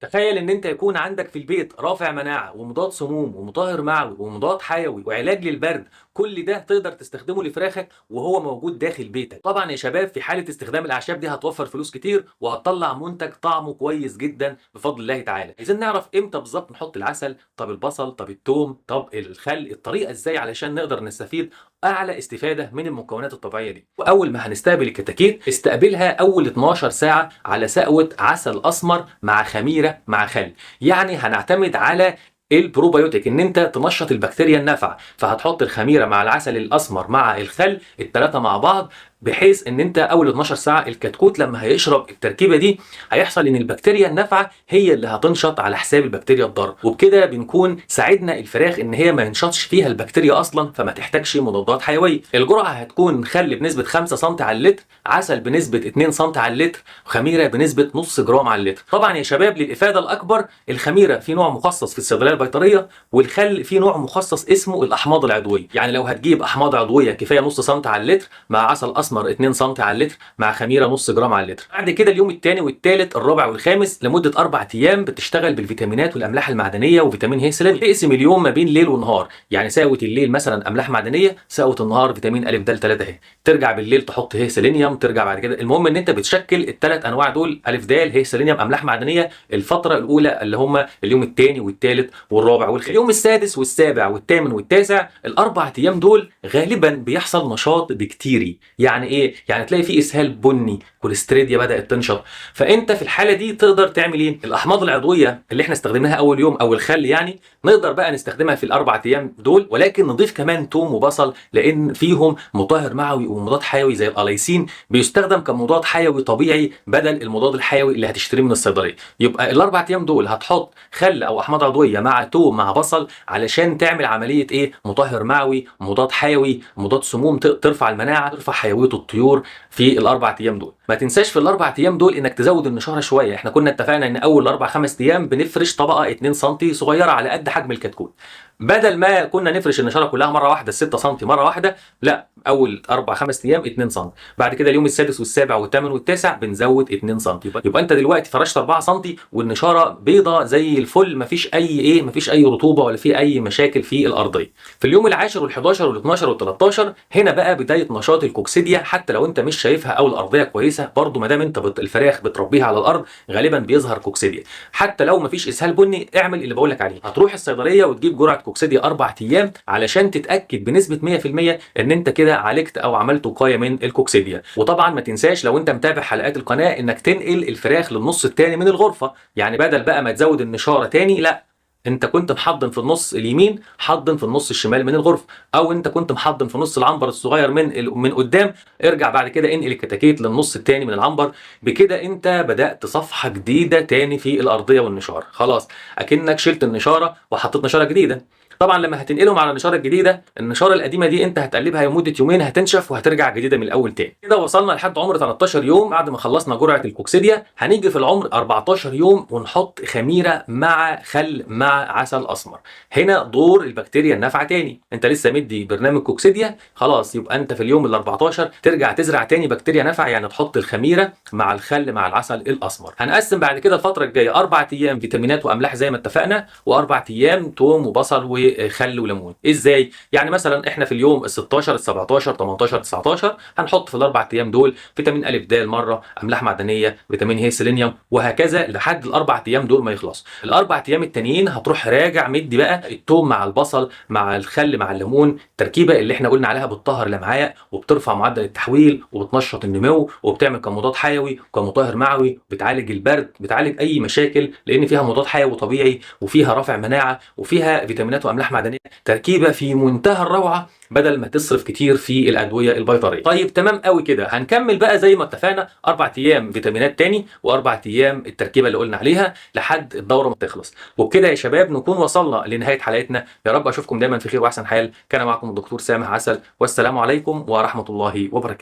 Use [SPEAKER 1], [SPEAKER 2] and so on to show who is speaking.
[SPEAKER 1] تخيل ان انت يكون عندك في البيت رافع مناعة ومضاد سموم ومطهر معوي ومضاد حيوي وعلاج للبرد. كل ده تقدر تستخدمه لفراخك وهو موجود داخل بيتك. طبعا يا شباب في حالة استخدام الاعشاب دي هتوفر فلوس كتير وهتطلع منتج طعمه كويس جدا بفضل الله تعالى. عايزين نعرف امتى بالظبط نحط العسل، طب البصل، طب الثوم، طب الخل، الطريقة ازاي علشان نقدر نستفيد اعلى استفادة من المكونات الطبيعية دي. واول ما هنستقبل الكتاكيت استقبلها اول 12 ساعة على سقوة عسل اسمر مع خميرة مع خل. يعني هنعتمد على البروبيوتيك ان انت تنشط البكتيريا النافعه، فهتحط الخميره مع العسل الاسمر مع الخل الثلاثه مع بعض، بحيث ان انت اول 12 ساعه الكتكوت لما هيشرب التركيبه دي هيحصل ان البكتيريا النافعه هي اللي هتنشط على حساب البكتيريا الضاره، وبكده بنكون ساعدنا الفراخ ان هي ما ينشطش فيها البكتيريا اصلا، فما تحتاجش مضادات حيويه. الجرعه هتكون خل بنسبه 5 سم على اللتر، عسل بنسبه 2 سم على اللتر، وخميره بنسبه نص جرام على اللتر. طبعا يا شباب للافاده الاكبر الخميره في نوع مخصص في الصيدليه البيطريه، والخل في نوع مخصص اسمه الاحماض العضويه. يعني لو هتجيب احماض عضويه كفايه نص سم على اللتر مع عسل اسمر 2 سم على اللتر مع خميره نص جرام على اللتر. بعد كده اليوم الثاني والثالث الرابع والخامس لمده 4 ايام بتشتغل بالفيتامينات والاملاح المعدنيه وفيتامين ه سليم. تقسم اليوم ما بين ليل ونهار، يعني ساوة الليل مثلا املاح معدنيه، ساوة النهار فيتامين ا د 3 اهي. ترجع بالليل تحط ه سيلينيوم، ترجع بعد كده. المهم ان انت بتشكل الثلاث انواع دول ا د ه سيلينيوم املاح معدنيه الفتره الاولى اللي هم اليوم الثاني والثالث والرابع والخامس. اليوم السادس والسابع والثامن والتاسع الاربع ايام دول غالبا بيحصل نشاط بكتيري. يعني ايه؟ يعني تلاقي في اسهال بني، كوليستريديا بدات تنشط. فانت في الحاله دي تقدر تعمل ايه؟ الاحماض العضويه اللي احنا استخدمناها اول يوم او الخل يعني نقدر بقى نستخدمها في الاربع ايام دول، ولكن نضيف كمان توم وبصل لان فيهم مطهر معوي ومضاد حيوي زي الاليسين، بيستخدم كمضاد حيوي طبيعي بدل المضاد الحيوي اللي هتشتريه من الصيدليه. يبقى الاربع ايام دول هتحط خل او احماض عضويه مع توم مع بصل علشان تعمل عمليه ايه؟ مطهر معوي، مضاد حيوي، مضاد سموم، ترفع المناعه، ترفع حيويه الطيور في الاربع ايام دول. ما تنساش في الاربع ايام دول انك تزود النشاره شويه. احنا كنا اتفقنا ان اول اربع خمس ايام بنفرش طبقه 2 سم صغيره على قد حجم الكتكوت، بدل ما كنا نفرش النشاره كلها مره واحده 6 سم مره واحده، لا اول اربع خمس ايام 2 سم، بعد كده اليوم السادس والسابع والثامن والتاسع بنزود 2 سم. يبقى انت دلوقتي فرشت 4 سم والنشاره بيضه زي الفل، مفيش اي مفيش اي رطوبه ولا في اي مشاكل في الارضيه. في اليوم العاشر وال11 وال12 وال13 هنا بقى بدايه نشاط الكوكسيديا. حتى لو انت مش شايفها او الارضيه كويسه، برضو ما دام انت الفراخ بتربيها على الارض غالبا بيظهر كوكسيديا. حتى لو مفيش اسهال بني اعمل اللي بقول لك عليه، هتروح الصيدليه وتجيب جرعه كوكسيديا 4 ايام علشان تتاكد بنسبه 100% ان انت كده عالجت او عملت وقايه من الكوكسيديا. وطبعا ما تنساش لو انت متابع حلقات القناه انك تنقل الفراخ للنص الثاني من الغرفه، يعني بدل بقى ما تزود النشاره تاني، لا انت كنت محضن في النص اليمين حضن في النص الشمال من الغرفه، او انت كنت محضن في نص العنبر الصغير من قدام، ارجع بعد كده انقل الكتاكيت للنص الثاني من العنبر. بكده انت بدات صفحه جديده تاني في الارضيه والنشاره، خلاص اكنك شلت النشاره وحطيت نشاره جديده. طبعا لما هتنقلهم على النشاره الجديده، النشاره القديمه دي انت هتقلبها لمده يومين هتنشف وهترجع جديده من الاول تاني. كده وصلنا لحد عمر 13 يوم بعد ما خلصنا جرعه الكوكسيديا. هنيجي في العمر 14 يوم ونحط خميره مع خل مع عسل اسمر. هنا دور البكتيريا النافعه تاني، انت لسه مدي برنامج كوكسيديا خلاص، يبقى انت في اليوم ال 14 ترجع تزرع تاني بكتيريا نافعه، يعني تحط الخميره مع الخل مع العسل الاسمر. هنقسم بعد كده الفتره الجايه 4 ايام فيتامينات واملاح زي ما اتفقنا، واربع ايام توم وبصل وخل وليمون. ازاي؟ يعني مثلا احنا في اليوم ال 16 ال 17 18 19 هنحط في الاربع ايام دول فيتامين ا د مره، املاح معدنيه، فيتامين ه سيلينيوم، وهكذا لحد الاربع ايام دول ما يخلصوا. الاربع ايام التانيين هتروح راجع مدي بقى التوم مع البصل مع الخل مع الليمون، التركيبه اللي احنا قلنا عليها بتطهر الامعاء وبترفع معدل التحويل وبتنشط النمو وبتعمل كمضاد حيوي وكمطهر معوي، بتعالج البرد، بتعالج اي مشاكل لان فيها مضاد حيوي طبيعي وفيها رافع مناعه وفيها فيتامينات واملاح معدنيه. تركيبه في منتهى الروعه بدل ما تصرف كتير في الادويه البيطريه. طيب تمام قوي كده، هنكمل بقى زي ما اتفقنا 4 ايام فيتامينات تاني واربع ايام التركيبه اللي قلنا عليها لحد الدوره ما تخلص. وبكده يا شباب نكون وصلنا لنهايه حلقتنا. يا رب اشوفكم دايما في خير واحسن حال. كان معكم الدكتور سامح عسل، والسلام عليكم ورحمه الله وبركاته.